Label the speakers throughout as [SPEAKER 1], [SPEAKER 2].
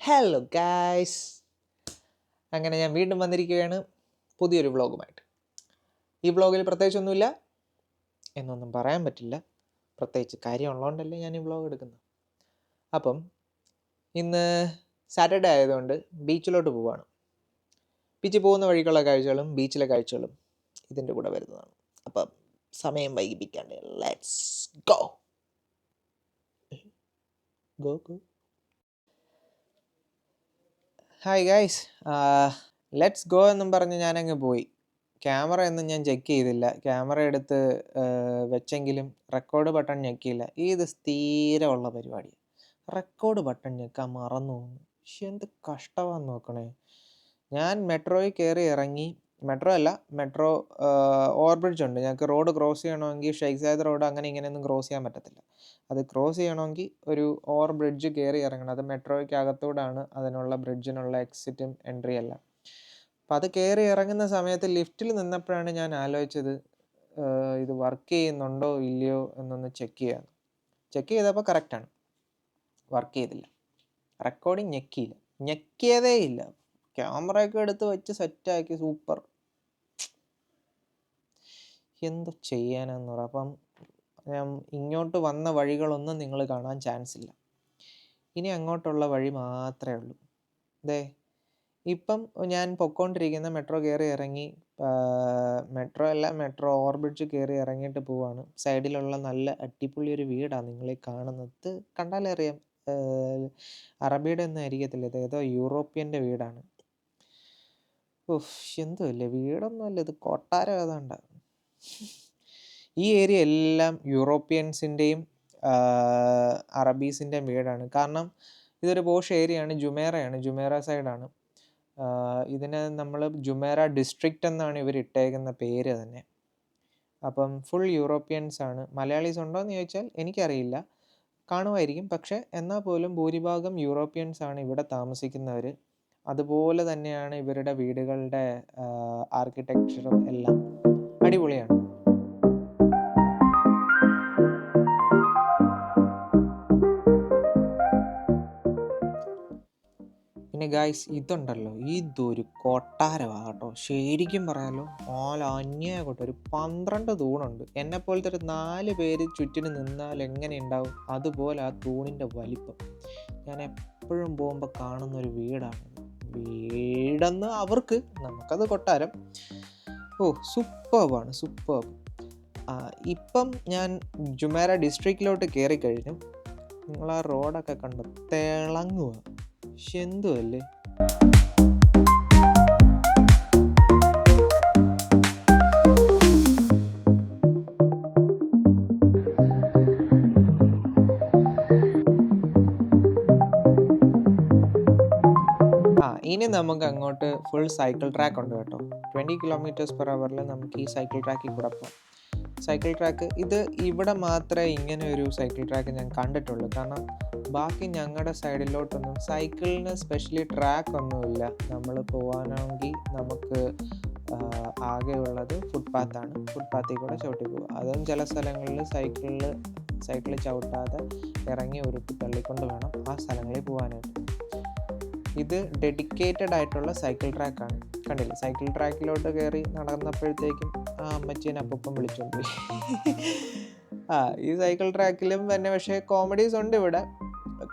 [SPEAKER 1] Hello guys, അങ്ങനെ ഞാൻ വീണ്ടും വന്നിരിക്കുകയാണ് പുതിയൊരു വ്ളോഗുമായിട്ട്. ഈ വ്ളോഗിൽ പ്രത്യേകിച്ചൊന്നുമില്ല എന്നൊന്നും പറയാൻ പറ്റില്ല, പ്രത്യേകിച്ച് കാര്യമുള്ളതുകൊണ്ടല്ലേ ഞാൻ ഈ വ്ളോഗ് എടുക്കുന്നത്. അപ്പം ഇന്ന് സാറ്റർഡേ ആയതുകൊണ്ട് ബീച്ചിലോട്ട് പോവുകയാണ്. ബീച്ചിൽ പോകുന്ന വഴിക്കുള്ള കാഴ്ചകളും ബീച്ചിലെ കാഴ്ചകളും ഇതിൻ്റെ കൂടെ വരുന്നതാണ്. അപ്പം സമയം വൈകിപ്പിക്കാണ്ട് let's go go go. Hi guys, let's go എന്നും പറഞ്ഞ് ഞാനങ്ങ് പോയി. ക്യാമറ ഒന്നും ഞാൻ ചെക്ക് ചെയ്തില്ല. ക്യാമറ എടുത്ത് വെച്ചെങ്കിലും റെക്കോർഡ് ബട്ടൺ ഞെക്കിയില്ല. ഇത് സ്ഥിരമുള്ള പരിപാടി. റെക്കോർഡ് ബട്ടൺ ഞെക്കാൻ മറന്നു പോകുന്നു. പക്ഷെ എന്ത് കഷ്ടമാണെന്ന് നോക്കണേ. ഞാൻ മെട്രോയിൽ കയറി ഇറങ്ങി. മെട്രോ ഓവർബ്രിഡ്ജ് ഉണ്ട്. ഞങ്ങൾക്ക് റോഡ് ക്രോസ് ചെയ്യണമെങ്കിൽ ഷെയ്ഖ് സായദ് റോഡ് അങ്ങനെ ഇങ്ങനെയൊന്നും ക്രോസ് ചെയ്യാൻ പറ്റത്തില്ല. അത് ക്രോസ് ചെയ്യണമെങ്കിൽ ഒരു ഓവർ ബ്രിഡ്ജ് കയറി ഇറങ്ങണം. അത് മെട്രോയ്ക്ക് അകത്തൂടാണ് അതിനുള്ള ബ്രിഡ്ജിനുള്ള എക്സിറ്റും എൻട്രി എല്ലാം. അപ്പം അത് കയറി ഇറങ്ങുന്ന സമയത്ത് ലിഫ്റ്റിൽ നിന്നപ്പോഴാണ് ഞാൻ ആലോചിച്ചത്, ഇത് വർക്ക് ചെയ്യുന്നുണ്ടോ ഇല്ലയോ എന്നൊന്ന് ചെക്ക് ചെയ്യാം. ചെക്ക് ചെയ്തപ്പോൾ കറക്റ്റാണ്, വർക്ക് ചെയ്തില്ല. റെക്കോർഡിങ് ഞെക്കിയതേ ഇല്ല. ക്യാമറയൊക്കെ എടുത്ത് വെച്ച് സെറ്റാക്കി, സൂപ്പർ. എന്തോ ചെയ്യാനെന്ന് പറ. അപ്പം ഞാൻ ഇങ്ങോട്ട് വന്ന വഴികളൊന്നും നിങ്ങൾ കാണാൻ ചാൻസ് ഇല്ല. ഇനി അങ്ങോട്ടുള്ള വഴി മാത്രമേ ഉള്ളൂ. ഇപ്പം ഞാൻ പൊയ്ക്കൊണ്ടിരിക്കുന്ന മെട്രോ കയറി ഇറങ്ങി, മെട്രോ ഓവർബ്രിഡ്ജ് കയറി ഇറങ്ങിയിട്ട് പോവാണ്. സൈഡിലുള്ള നല്ല അടിപൊളി ഒരു വീടാണ് നിങ്ങളീ കാണുന്നത്. കണ്ടാലേ അറിയാം, അറബിയുടെ ഒന്നും ആയിരിക്കത്തില്ല, ഇത് ഏതോ യൂറോപ്യൻ്റെ വീടാണ്. എന്തോ അല്ലേ, വീടൊന്നും അല്ല, ഇത് കൊട്ടാരം ഏതാണ്ട. ഈ ഏരിയ എല്ലാം യൂറോപ്യൻസിൻ്റെയും അറബീസിൻ്റെയും വീടാണ്. കാരണം ഇതൊരു പോഷ് ഏരിയയാണ്, ജുമേറ സൈഡാണ്. ഇതിന് നമ്മൾ ജുമേറ ഡിസ്ട്രിക്റ്റ് എന്നാണ് ഇവർ ഇട്ടേക്കുന്ന പേര് തന്നെ. അപ്പം ഫുൾ യൂറോപ്യൻസ് ആണ്. മലയാളീസ് ഉണ്ടോ എന്ന് ചോദിച്ചാൽ എനിക്കറിയില്ല, കാണുമായിരിക്കും. പക്ഷേ എന്നാൽ പോലും ഭൂരിഭാഗം യൂറോപ്യൻസ് ആണ് ഇവിടെ താമസിക്കുന്നവർ. അതുപോലെ തന്നെയാണ് ഇവരുടെ വീടുകളുടെ ആർക്കിടെക്ചറും എല്ലാം അടിപൊളിയാണ്. പിന്നെ ഗായ്സ്, ഇതുണ്ടല്ലോ, ഇതൊരു കൊട്ടാരമാണ് കേട്ടോ. ശരിക്കും പറയാമല്ലോ, അന്യായക്കോട്ടെ. ഒരു 12 തൂണുണ്ട്. എന്നെപ്പോലത്തെ ഒരു 4 പേര് ചുറ്റിന് നിന്നാൽ എങ്ങനെ ഉണ്ടാവും അതുപോലെ ആ തൂണിൻ്റെ വലിപ്പം. ഞാൻ എപ്പോഴും പോകുമ്പോൾ കാണുന്നൊരു വീടാണ്. വീടെന്ന് അവർക്ക്, നമുക്കത് കൊട്ടാരം. സൂപ്പർബാണ്. ഇപ്പം ഞാൻ ജുമേറ ഡിസ്ട്രിക്റ്റിലോട്ട് കയറി കഴിഞ്ഞു. നിങ്ങൾ ആ റോഡൊക്കെ കണ്ട് തിളങ്ങുക. എന്തുമല്ലേ. ഇനി നമുക്ക് അങ്ങോട്ട് ഫുൾ സൈക്കിൾ ട്രാക്ക് ഉണ്ട് കേട്ടോ. 20 km/h നമുക്ക് ഈ സൈക്കിൾ ട്രാക്കിൽ കൂടെ പോകാം. സൈക്കിൾ ട്രാക്ക് ഇത് ഇവിടെ മാത്രമേ ഇങ്ങനെ ഒരു സൈക്കിൾ ട്രാക്ക് ഞാൻ കണ്ടിട്ടുള്ളൂ. കാരണം ബാക്കി ഞങ്ങളുടെ സൈഡിലോട്ടൊന്നും സൈക്കിളിന് സ്പെഷ്യലി ട്രാക്ക് ഒന്നുമില്ല. നമ്മൾ പോകാനാണെങ്കിൽ നമുക്ക് ആകെയുള്ളത് ഫുട്പാത്താണ്. ഫുട്പാത്തിൽ കൂടെ ചവിട്ടി പോകുക. അതും ചില സ്ഥലങ്ങളിൽ സൈക്കിൾ ചവിട്ടാതെ ഇറങ്ങി ഉരുട്ടി തള്ളിക്കൊണ്ട് വേണം ആ സ്ഥലങ്ങളിൽ പോകാനായിട്ട്. ഇത് ഡെഡിക്കേറ്റഡ് ആയിട്ടുള്ള സൈക്കിൾ ട്രാക്കാണ്. കണ്ടില്ലേ, സൈക്കിൾ ട്രാക്കിലോട്ട് കയറി നടന്നപ്പോഴത്തേക്കും ആ അമ്മച്ചീനെ അപ്പം വിളിച്ചോണ്ട് പോയി. ഈ സൈക്കിൾ ട്രാക്കിലും തന്നെ പക്ഷേ കോമഡീസ് ഉണ്ട്. ഇവിടെ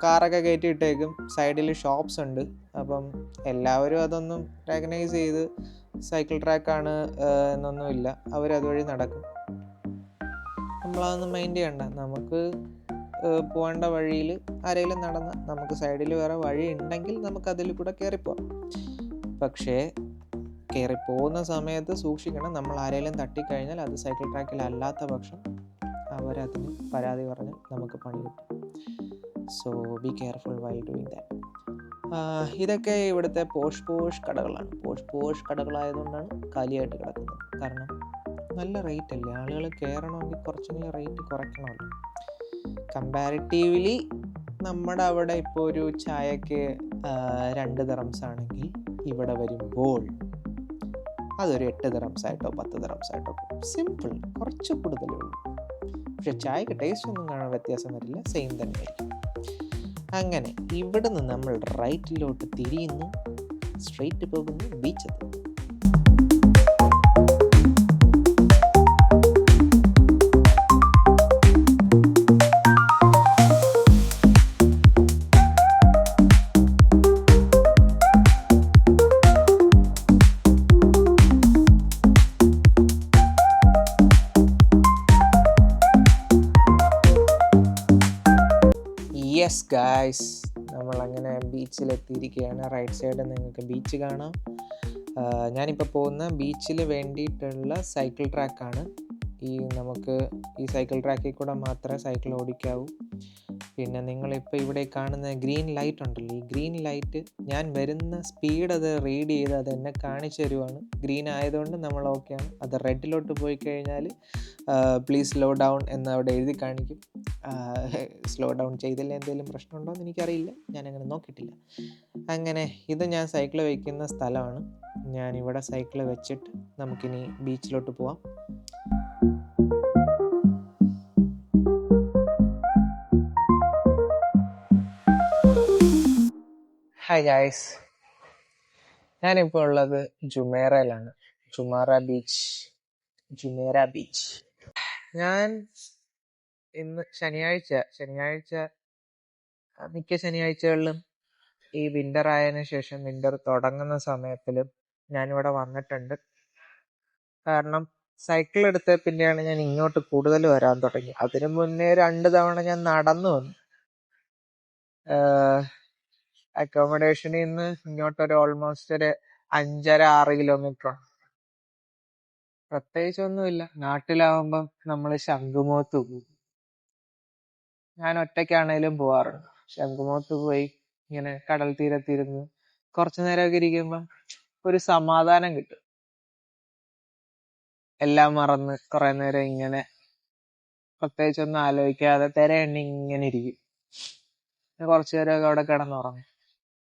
[SPEAKER 1] കാറൊക്കെ കയറ്റിയിട്ടേക്കും, സൈഡിൽ ഷോപ്സ് ഉണ്ട്. അപ്പം എല്ലാവരും അതൊന്നും റെക്കഗ്നൈസ് ചെയ്ത് സൈക്കിൾ ട്രാക്കാണ് എന്നൊന്നുമില്ല, അവരതുവഴി നടക്കും. നമ്മളതൊന്നും മൈൻഡ് ചെയ്യണ്ട. നമുക്ക് പോകേണ്ട വഴിയിൽ ആരെങ്കിലും നടന്ന് നമുക്ക് സൈഡിൽ വേറെ വഴി ഉണ്ടെങ്കിൽ നമുക്കതിൽ കൂടെ കയറിപ്പോവാം. പക്ഷേ കയറിപ്പോകുന്ന സമയത്ത് സൂക്ഷിക്കണം. നമ്മൾ ആരെങ്കിലും തട്ടിക്കഴിഞ്ഞാൽ അത് സൈക്കിൾ ട്രാക്കിലല്ലാത്ത പക്ഷം അവരതിന് പരാതി പറഞ്ഞ് നമുക്ക് പണി കിട്ടും. So be careful while doing that. ഇതൊക്കെ ഇവിടുത്തെ പോഷ് കടകളാണ്. പോഷ് കടകളായതുകൊണ്ടാണ് കാലിയായിട്ട് കിടക്കുന്നത്. കാരണം നല്ല റേറ്റ് അല്ലേ, ആളുകൾ കയറണമെങ്കിൽ കുറച്ചെങ്കിലും റേറ്റ് കുറയ്ക്കണമല്ലോ. കമ്പാരിറ്റീവ്ലി നമ്മുടെ അവിടെ ഇപ്പോൾ ഒരു ചായക്ക് 2 ദിറംസ് ആണെങ്കിൽ ഇവിടെ വരുമ്പോൾ അതൊരു 8 ദിറംസായിട്ടോ 10 ദിറംസായിട്ടോ. സിമ്പിൾ, കുറച്ച് കൂടുതലേ ഉള്ളൂ. പക്ഷെ ചായക്ക് ടേസ്റ്റ് ഒന്നും കാണാൻ വ്യത്യാസം വരില്ല, സെയിം തന്നെയായിരിക്കും. അങ്ങനെ ഇവിടുന്ന് നമ്മൾ റൈറ്റിലോട്ട് തിരിയുന്നു, സ്ട്രെയിറ്റ് പോകുന്നു, ബീച്ചെത്തും. യെസ് ഗായ്സ്, നമ്മളങ്ങനെ ബീച്ചിലെത്തിയിരിക്കുകയാണ്. റൈറ്റ് സൈഡിൽ നിങ്ങൾക്ക് ബീച്ച് കാണാം. ഞാനിപ്പോൾ പോകുന്ന ബീച്ചിൽ വേണ്ടിയിട്ടുള്ള സൈക്കിൾ ട്രാക്കാണ്. നമുക്ക് ഈ സൈക്കിൾ ട്രാക്കിൽ കൂടെ മാത്രമേ സൈക്കിൾ ഓടിക്കാവൂ. പിന്നെ നിങ്ങളിപ്പോൾ ഇവിടെ കാണുന്ന ഗ്രീൻ ലൈറ്റ് ഉണ്ടല്ലോ, ഈ ഗ്രീൻ ലൈറ്റ് ഞാൻ വരുന്ന സ്പീഡ് അത് റീഡ് ചെയ്ത് അത് എന്നെ കാണിച്ചു തരുവാണ്. ഗ്രീൻ ആയതുകൊണ്ട് നമ്മൾ ഓക്കെയാണ്. അത് റെഡിലോട്ട് പോയി കഴിഞ്ഞാൽ പ്ലീസ് സ്ലോ ഡൗൺ എന്ന് അവിടെ എഴുതി കാണിക്കും. സ്ലോ ഡൗൺ ചെയ്തില്ല എന്തെങ്കിലും പ്രശ്നമുണ്ടോ എന്ന് എനിക്കറിയില്ല, ഞാനങ്ങനെ നോക്കിയിട്ടില്ല. അങ്ങനെ ഇത് ഞാൻ സൈക്കിൾ വയ്ക്കുന്ന സ്ഥലമാണ്. ഞാനിവിടെ സൈക്കിൾ വെച്ചിട്ട് നമുക്കിനി ബീച്ചിലോട്ട് പോവാം. ഹായ് ഗായ്സ്, ഞാനിപ്പോൾ ഉള്ളത് ജുമേറയിലാണ്. Jumeirah beach. ഞാൻ ഇന്ന് ശനിയാഴ്ച മിക്ക ശനിയാഴ്ചകളിലും ഈ വിൻ്റർ ആയതിനു ശേഷം, വിൻ്റർ തുടങ്ങുന്ന സമയത്തിലും ഞാനിവിടെ വന്നിട്ടുണ്ട്. കാരണം സൈക്കിൾ എടുത്ത പിന്നെയാണ് ഞാൻ ഇങ്ങോട്ട് കൂടുതൽ വരാൻ തുടങ്ങി. അതിനു മുന്നേ 2 തവണ ഞാൻ നടന്നു വന്നു. അക്കോമഡേഷനിൽ നിന്ന് ഇങ്ങോട്ടൊരു ഓൾമോസ്റ്റ് ഒരു 5.5-6 കിലോമീറ്റർ. പ്രത്യേകിച്ചൊന്നുമില്ല. നാട്ടിലാവുമ്പം നമ്മൾ ശംഖുമുഖത്ത് പോകും. ഞാൻ ഒറ്റയ്ക്കാണേലും പോവാറുണ്ട്. ശംഖുമുഖത്ത് പോയി ഇങ്ങനെ കടൽ തീരത്തിരുന്ന് കുറച്ചു നേരമൊക്കെ ഇരിക്കുമ്പം ഒരു സമാധാനം കിട്ടും. എല്ലാം മറന്ന് കുറെ നേരം ഇങ്ങനെ പ്രത്യേകിച്ചൊന്നും ആലോചിക്കാതെ തിരയെണ്ണി ഇങ്ങനെ ഇരിക്കും. കുറച്ചു നേരമൊക്കെ അവിടെ കിടന്നുറങ്ങും.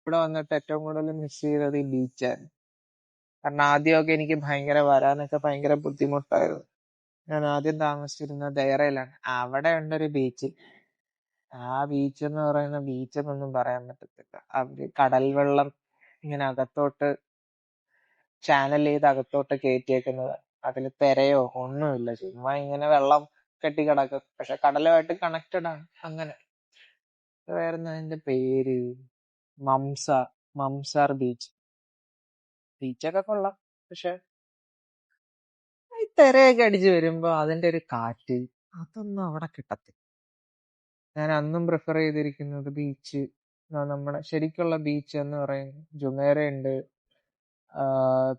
[SPEAKER 1] ഇവിടെ വന്നിട്ട് ഏറ്റവും കൂടുതൽ മിസ് ചെയ്തത് ഈ ബീച്ചാണ്. കാരണം ആദ്യമൊക്കെ എനിക്ക് വരാനൊക്കെ ഭയങ്കര ബുദ്ധിമുട്ടായിരുന്നു. ഞാൻ ആദ്യം താമസിച്ചിരുന്ന ദയറയിലാണ്. അവിടെ ഉണ്ടൊരു ബീച്ച്. ആ ബീച്ച് എന്ന് പറയുന്ന ബീച്ചെന്നൊന്നും പറയാൻ പറ്റത്തില്ല. അവര് കടൽ വെള്ളം ഇങ്ങനെ അകത്തോട്ട് ചാനൽ ചെയ്ത് അകത്തോട്ട് കയറ്റിയേക്കുന്നത്. അതിൽ തിരയോ ഒന്നുമില്ല, ചുമ്മാ ഇങ്ങനെ വെള്ളം കെട്ടി കിടക്കും. പക്ഷെ കടലുമായിട്ട് കണക്റ്റഡ് ആണ്. അങ്ങനെ വേറെ അതിന്റെ പേര് മംസാർ ബീച്ച്. ബീച്ചൊക്കെ കൊള്ളാം, പക്ഷെ ഈ തിരയൊക്കെ അടിച്ചു വരുമ്പോ അതിന്റെ ഒരു കാറ്റ് അതൊന്നും അവിടെ കിട്ടത്തില്ല. ഞാൻ അന്നും പ്രിഫർ ചെയ്തിരിക്കുന്നത് ബീച്ച്, നമ്മുടെ ശരിക്കുള്ള ബീച്ച് എന്ന് പറയുന്നത് ജുമേറയുണ്ട്.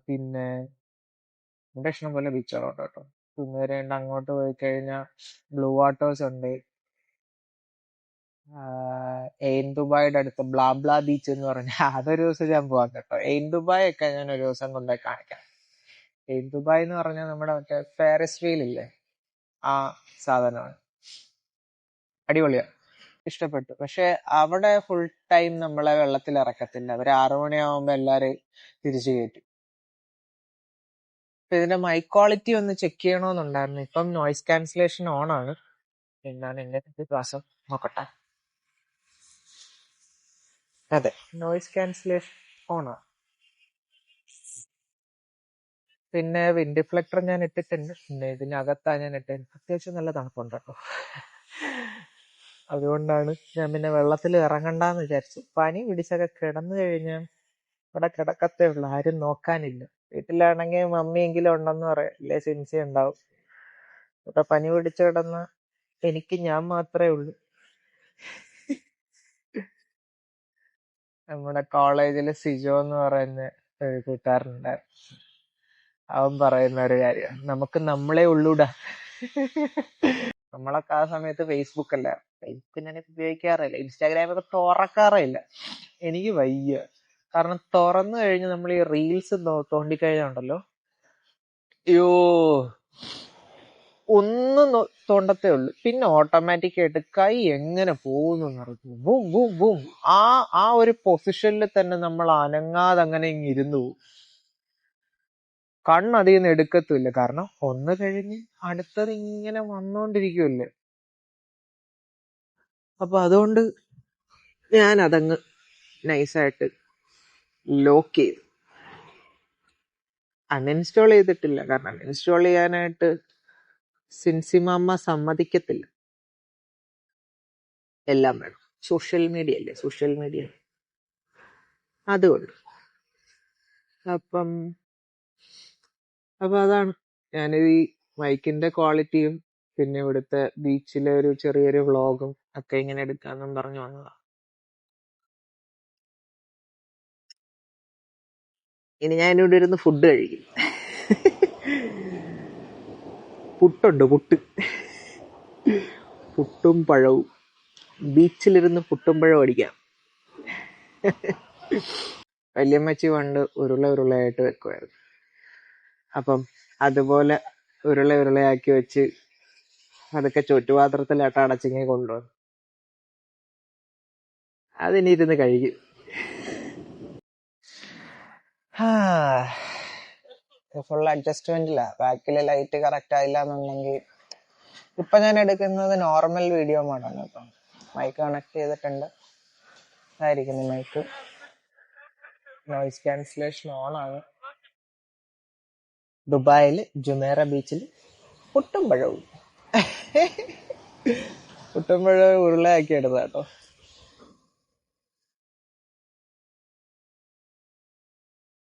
[SPEAKER 1] പിന്നെ ഇവിടെ ഇഷ്ടം പോലെ ബീച്ചുകളുണ്ട് കേട്ടോ. ജുമേറയുണ്ട്, അങ്ങോട്ട് പോയി കഴിഞ്ഞാൽ ബ്ലൂ വാട്ടേഴ്സ് ഉണ്ട്. എയിൻ ദുബായിയുടെ അടുത്ത് ബ്ലാബ്ല ബീച്ച് എന്ന് പറഞ്ഞാൽ അതൊരു ദിവസം ഞാൻ പോവാം കേട്ടോ. എയിൻ ദുബായ് ഒക്കെ ഞാൻ ഒരു ദിവസം കൊണ്ടുപോയി കാണിക്കാം. എയിൻ ദുബായ് എന്ന് പറഞ്ഞാൽ നമ്മുടെ മറ്റേ ഫെയറിസ് വീൽ ഇല്ലേ, ആ സാധനമാണ്. അടിപൊളിയാ, ഇഷ്ടപ്പെട്ടു. പക്ഷെ അവിടെ ഫുൾ ടൈം നമ്മളെ വെള്ളത്തിൽ ഇറക്കത്തില്ല. അവർ 6 മണിയാവുമ്പോ എല്ലാരും തിരിച്ചു കയറ്റും. അപ്പൊ ഇതിന്റെ മൈക്ക് ക്വാളിറ്റി ഒന്ന് ചെക്ക് ചെയ്യണമെന്നുണ്ടായിരുന്നു. ഇപ്പം നോയിസ് ക്യാൻസലേഷൻ ഓൺ ആണ്. എന്നാണ് എന്റെ വിശ്വാസം. നോക്കട്ടെ. അതെ, നോയിസ് ക്യാൻസലേഷൻ ഓൺ ആണ്. പിന്നെ വിൻഡ് ഡിഫ്ലക്ടർ ഞാൻ ഇട്ടിട്ടുണ്ട്. പിന്നെ ഇതിനകത്താ ഞാൻ ഇട്ടത്. അത്യാവശ്യം നല്ല തണുപ്പുണ്ട് കേട്ടോ. അതുകൊണ്ടാണ് ഞാൻ പിന്നെ വെള്ളത്തിൽ ഇറങ്ങണ്ടെന്ന് വിചാരിച്ചു. പനി പിടിച്ചൊക്കെ കിടന്നു കഴിഞ്ഞാൽ ഇവിടെ കിടക്കത്തേ ഉള്ളു, ആരും നോക്കാനില്ല. വീട്ടിലാണെങ്കിൽ മമ്മിയെങ്കിലും ഉണ്ടെന്ന് പറയാം, ഇല്ലേ സിൻസി ഉണ്ടാവും. ഇവിടെ പനി പിടിച്ച് കിടന്ന എനിക്ക് ഞാൻ മാത്രമേ ഉള്ളൂ. നമ്മുടെ കോളേജിൽ സിജോ എന്ന് പറയുന്ന ഒരു കൂട്ടുകാരനുണ്ടായിരുന്നു. അവൻ പറയുന്ന ഒരു കാര്യം, നമുക്ക് നമ്മളെ ഉള്ളൂടാ. നമ്മളൊക്കെ ആ സമയത്ത് ഫേസ്ബുക്ക് അല്ല, ഫേസ്ബുക്ക് ഞാൻ ഉപയോഗിക്കാറില്ല, ഇൻസ്റ്റാഗ്രാമൊക്കെ തുറക്കാറില്ല. എനിക്ക് വയ്യ. കാരണം തുറന്നു കഴിഞ്ഞ് നമ്മൾ ഈ റീൽസ് തോണ്ടിക്കഴിഞ്ഞുണ്ടല്ലോ, അയ്യോ ഒന്നും തോണ്ടത്തേ ഉള്ളു. പിന്നെ ഓട്ടോമാറ്റിക് ആയിട്ട് കൈ എങ്ങനെ പോകുന്നു നടക്കും, ബൂം ബൂം ബൂം. ആ ഒരു പൊസിഷനിൽ തന്നെ നമ്മൾ അനങ്ങാതെ അങ്ങനെ ഇരുന്നു പോകും. കണ്ണതിൽ നിന്ന് എടുക്കത്തില്ല. കാരണം ഒന്ന് കഴിഞ്ഞ് അടുത്തത് ഇങ്ങനെ വന്നോണ്ടിരിക്കുമല്ലേ. അപ്പൊ അതുകൊണ്ട് ഞാൻ അതങ്ങ് നൈസായിട്ട് ലോക്ക് ചെയ്തു. അൺഇൻസ്റ്റാൾ ചെയ്തിട്ടില്ല, കാരണം അൺഇൻസ്റ്റാൾ ചെയ്യാനായിട്ട് സിൻസിമാമ്മ സമ്മതിക്കത്തില്ല. എല്ലാം വേണം, സോഷ്യൽ മീഡിയ അല്ലേ, സോഷ്യൽ മീഡിയ അതുകൊണ്ട്. അപ്പം അതാണ് ഞാനിത് ഈ മൈക്കിന്റെ ക്വാളിറ്റിയും പിന്നെ ഇവിടുത്തെ ബീച്ചിലെ ഒരു ചെറിയൊരു വ്ളോഗും ഒക്കെ ഇങ്ങനെ എടുക്കാന്നും പറഞ്ഞു വന്നതാ. ഇനി ഞാൻ ഇവിടെ ഇരുന്ന് ഫുഡ് കഴിക്കും. പുട്ടുണ്ട്, പുട്ടും പഴവും. ബീച്ചിലിരുന്ന് പുട്ടും പഴവും അടിക്കാം. വല്യമ്മച്ചി പണ്ട് ഉരുളയായിട്ട് വെക്കുമായിരുന്നു. അപ്പം അതുപോലെ ഉരുളയാക്കി വെച്ച് അതൊക്കെ ചുറ്റുപാത്രത്തിലായിട്ട് അടച്ചിങ്ങനെ കൊണ്ടുവന്നു. അതിനി ഇരുന്ന് കഴിക്കും. ഫുൾ അഡ്ജസ്റ്റ്മെന്റില്ല. ബാക്കിലെ ലൈറ്റ് കറക്റ്റ് ആയില്ല എന്നുണ്ടെങ്കിൽ ഇപ്പൊ ഞാൻ എടുക്കുന്നത് നോർമൽ വീഡിയോ മോഡാണ്. ഇപ്പം മൈക്ക് കണക്ട് ചെയ്തിട്ടുണ്ട്. ആയിരിക്കുന്നു മൈക്ക്. നോയിസ് ക്യാൻസലേഷൻ ഓൺ ആണ്. ദുബായിൽ ജുമേറ ബീച്ചിൽ പുട്ടും പഴവും ഉരുളയാക്കി എടുത്ത കേട്ടോ.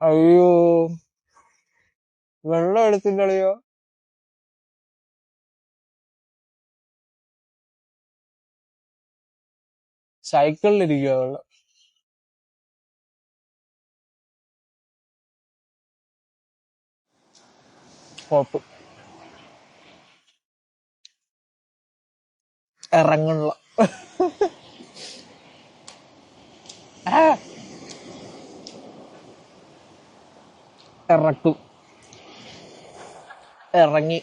[SPEAKER 1] അയ്യോ, വെള്ളം എടുത്തില്ലയോ? സൈക്കിളിലിരിക്കുക വെള്ളം. കോപ്പ് ഇറങ്ങുള്ള ഇറക്കും, ഇറങ്ങി.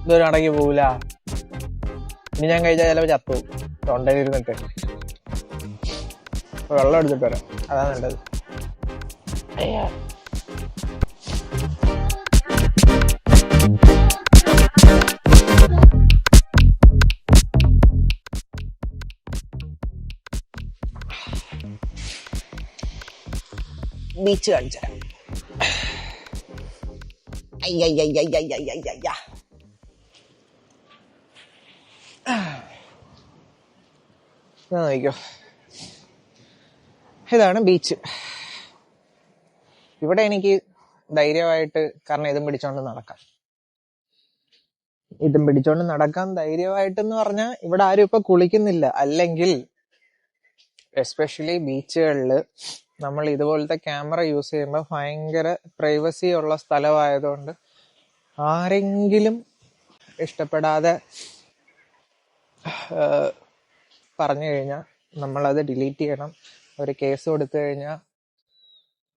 [SPEAKER 1] ഇതൊരു അടങ്ങി പോവില്ല. ഇനി ഞാൻ കഴിച്ചാൽ ചിലപ്പോൾ ചത്തു തൊണ്ടയിലിരുന്നിട്ട്. വെള്ളം എടുത്തിട്ട് വരാം, അതാ നല്ലത്. ബീച്ച് കാണിച്ചു തരാം. നോക്കിക്കോ, ഇതാണ് ബീച്ച്. ഇവിടെ എനിക്ക് ധൈര്യമായിട്ട്, കാരണം ഇതും പിടിച്ചോണ്ട് നടക്കാം ധൈര്യമായിട്ടെന്ന് പറഞ്ഞാൽ ഇവിടെ ആരും ഇപ്പൊ കുളിക്കുന്നില്ല. അല്ലെങ്കിൽ എസ്പെഷ്യലി ബീച്ചുകളിൽ നമ്മൾ ഇതുപോലത്തെ ക്യാമറ യൂസ് ചെയ്യുമ്പോൾ ഭയങ്കര പ്രൈവസി ഉള്ള സ്ഥലമായതുകൊണ്ട് ആരെങ്കിലും ഇഷ്ടപ്പെടാതെ പറഞ്ഞു കഴിഞ്ഞാൽ നമ്മളത് ഡിലീറ്റ് ചെയ്യണം. ഒരു കേസ് കൊടുത്തു കഴിഞ്ഞാൽ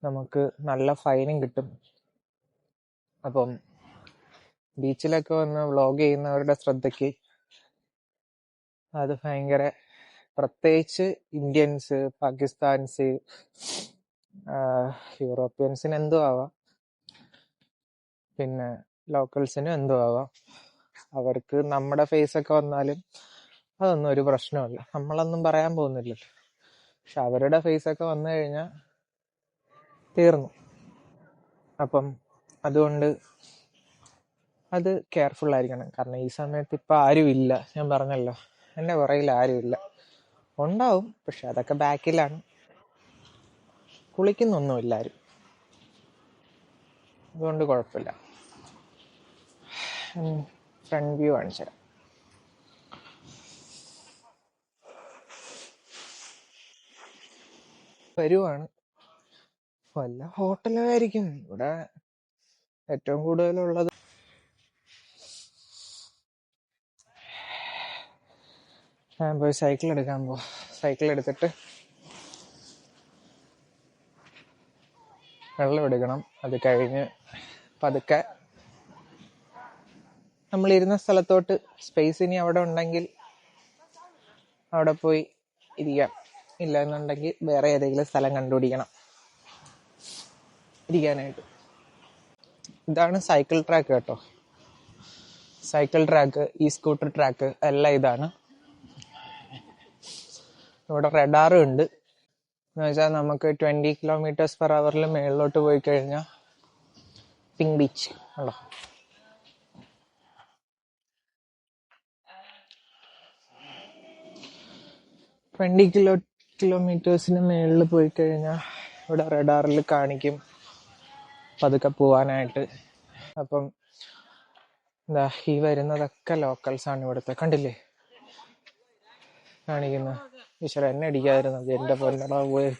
[SPEAKER 1] നമുക്ക് നല്ല ഫൈനും കിട്ടും. അപ്പം ബീച്ചിലൊക്കെ വന്ന് വ്ളോഗ് ചെയ്യുന്നവരുടെ ശ്രദ്ധയ്ക്ക് അത് ഭയങ്കര, പ്രത്യേകിച്ച് ഇന്ത്യൻസ്, പാകിസ്ഥാൻസ്, യൂറോപ്യൻസിന് എന്തോ ആവാം, പിന്നെ ലോക്കൽസിനും എന്തോ ആവാം, അവർക്ക് നമ്മുടെ ഫേസ് ഒക്കെ വന്നാലും അതൊന്നും ഒരു പ്രശ്നമല്ല, നമ്മളൊന്നും പറയാൻ പോകുന്നില്ലല്ലോ. പക്ഷെ അവരുടെ ഫേസ് ഒക്കെ വന്നു കഴിഞ്ഞാൽ തീർന്നു. അപ്പം അതുകൊണ്ട് അത് കെയർഫുൾ ആയിരിക്കണം. കാരണം ഈ സമയത്ത് ഇപ്പം ആരും ഇല്ല, ഞാൻ പറഞ്ഞല്ലോ എൻ്റെ പുറകിൽ ആരും ഇല്ല. ഉണ്ടാവും, പക്ഷെ അതൊക്കെ ബാക്കിലാണ്. കുളിക്കുന്നൊന്നുമില്ല ആരും, അതുകൊണ്ട് കുഴപ്പമില്ല. ഫ്രണ്ട് വ്യൂ കാണിച്ചു തരാം. വരുവാണ്, വല്ല ഹോട്ടലായിരിക്കും ഇവിടെ ഏറ്റവും കൂടുതലുള്ളത്. ഞാൻ പോയി സൈക്കിൾ എടുക്കാൻ പോവാ. സൈക്കിൾ എടുത്തിട്ട് വെള്ളം എടുക്കണം. അത് കഴിഞ്ഞ് പതുക്കെ നമ്മളിരുന്ന സ്ഥലത്തോട്ട്, സ്പേസ് ഇനി അവിടെ ഉണ്ടെങ്കിൽ അവിടെ പോയി ഇരിക്കാം. ഇല്ല എന്നുണ്ടെങ്കിൽ വേറെ ഏതെങ്കിലും സ്ഥലം കണ്ടുപിടിക്കണം ഇരിക്കാനായിട്ട്. ഇതാണ് സൈക്കിൾ ട്രാക്ക് കേട്ടോ. സൈക്കിൾ ട്രാക്ക്, ഈ സ്കൂട്ടർ ട്രാക്ക് എല്ലാം ഇതാണ്. ഇവിടെ റഡാറും ഉണ്ട്. എന്ന് വെച്ചാൽ നമുക്ക് 20 km/h മേളിലോട്ട് പോയി കഴിഞ്ഞാൽ പിങ്ക് ബീച്ച് ഉണ്ടോ. കിലോമീറ്റേഴ്സിന് മേളിൽ പോയി കഴിഞ്ഞാൽ ഇവിടെ റഡാറിൽ കാണിക്കും പതുക്കെ പോവാനായിട്ട്. അപ്പം എന്താ ഈ വരുന്നതൊക്കെ ലോക്കൽസാണ് ഇവിടുത്തെ. കണ്ടില്ലേ കാണിക്കുന്നത്. ഈശ്വര എന്നെ അടിക്കാതിരുന്നത് എന്റെ പൊന്നടാ പോയി.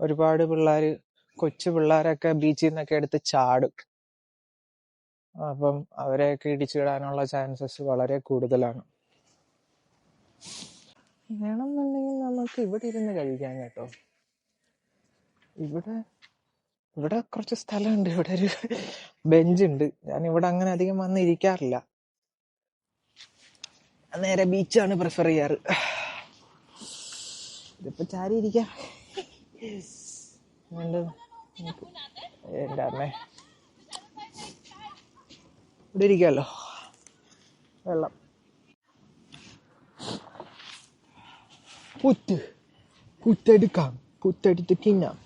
[SPEAKER 1] ഒരുപാട് കൊച്ചു പിള്ളേരൊക്കെ ബീച്ചിൽ നിന്നൊക്കെ എടുത്ത് ചാടും. അപ്പം അവരെയൊക്കെ ഇടിച്ചിടാനുള്ള ചാൻസസ് വളരെ കൂടുതലാണ്. വേണമെന്നുണ്ടെങ്കിൽ നമുക്ക് ഇവിടെ ഇരുന്ന് കഴിക്കാം കേട്ടോ. ഇവിടെ കുറച്ച് സ്ഥലമുണ്ട്. ഇവിടെ ഒരു ബെഞ്ചുണ്ട്. ഞാൻ ഇവിടെ അങ്ങനെ അധികം വന്ന് ഇരിക്കാറില്ല. നേരെ ബീച്ചാണ് പ്രിഫർ ചെയ്യാറ്. ഇതിപ്പോ ചാരി ഇരിക്കാം. എന്റെ അമ്മേ, ഇവിടെ ഇരിക്കാമല്ലോ. വെള്ളം പുത്തെടുക്കാം, പുത്തെടുത്ത് തിന്നാം.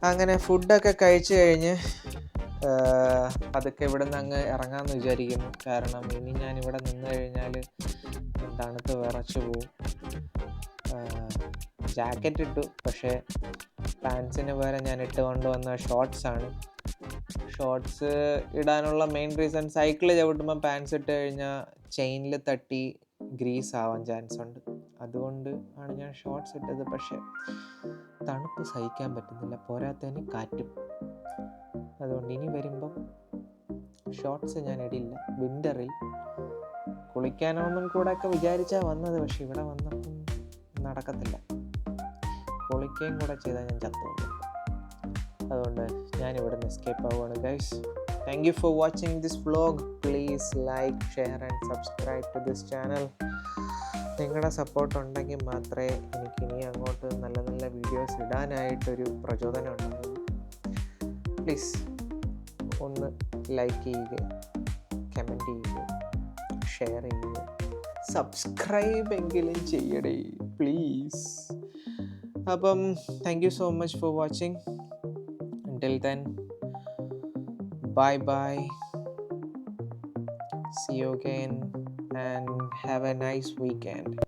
[SPEAKER 1] അങ്ങനെ ഫുഡൊക്കെ കഴിച്ചു കഴിഞ്ഞ് അതൊക്കെ ഇവിടെ നിന്ന് അങ്ങ് ഇറങ്ങാമെന്ന് വിചാരിക്കുന്നു. കാരണം ഇനി ഞാനിവിടെ നിന്ന് കഴിഞ്ഞാൽ തണുത്ത് വിറച്ചു പോവും. ജാക്കറ്റ് ഇട്ടു, പക്ഷേ പാൻസിന് പകരം ഞാൻ ഇട്ടുകൊണ്ട് വന്ന ഷോർട്സാണ്. ഷോർട്സ് ഇടാനുള്ള മെയിൻ റീസൺ, സൈക്കിൾ ചവിട്ടുമ്പോൾ പാൻസ് ഇട്ട് കഴിഞ്ഞാൽ ചെയിനിൽ തട്ടി ഗ്രീസ് ആവാൻ ചാൻസ് ഉണ്ട്. അതുകൊണ്ട് ആണ് ഞാൻ ഷോർട്സ് ഇട്ടത്. പക്ഷേ തണുപ്പ് സഹിക്കാൻ പറ്റുന്നില്ല, പോരാത്തതിന് കാറ്റും. അതുകൊണ്ട് ഇനി വരുമ്പം ഷോർട്സ് ഞാൻ ഇടില്ല. വിൻ്ററിൽ കുളിക്കാനൊന്നും കൂടെ ഒക്കെ വിചാരിച്ചാൽ വന്നത്, പക്ഷെ ഇവിടെ വന്നപ്പം നടക്കത്തില്ല. കുളിക്കുകയും കൂടെ ചെയ്താൽ ഞാൻ ചത്തുപോകും. അതുകൊണ്ട് ഞാനിവിടെ നിന്ന് എസ്കേപ്പ് ആവുകയാണ് guys. Thank you for watching this vlog. Please like, share and subscribe to this channel. നിങ്ങളുടെ സപ്പോർട്ട് ഉണ്ടെങ്കിൽ മാത്രമേ എനിക്കിനി അങ്ങോട്ട് നല്ല നല്ല വീഡിയോസ് ഇടാനായിട്ടൊരു പ്രചോദനം ഉണ്ടാകുള്ളൂ. പ്ലീസ് ഒന്ന് ലൈക്ക് ചെയ്യുക, കമൻറ്റ് ചെയ്യുക, ഷെയർ ചെയ്യുക, സബ്സ്ക്രൈബ് എങ്കിലും ചെയ്യണേ പ്ലീസ്. അപ്പം thank you so much for watching. Until then, bye bye. See you again and have a nice weekend.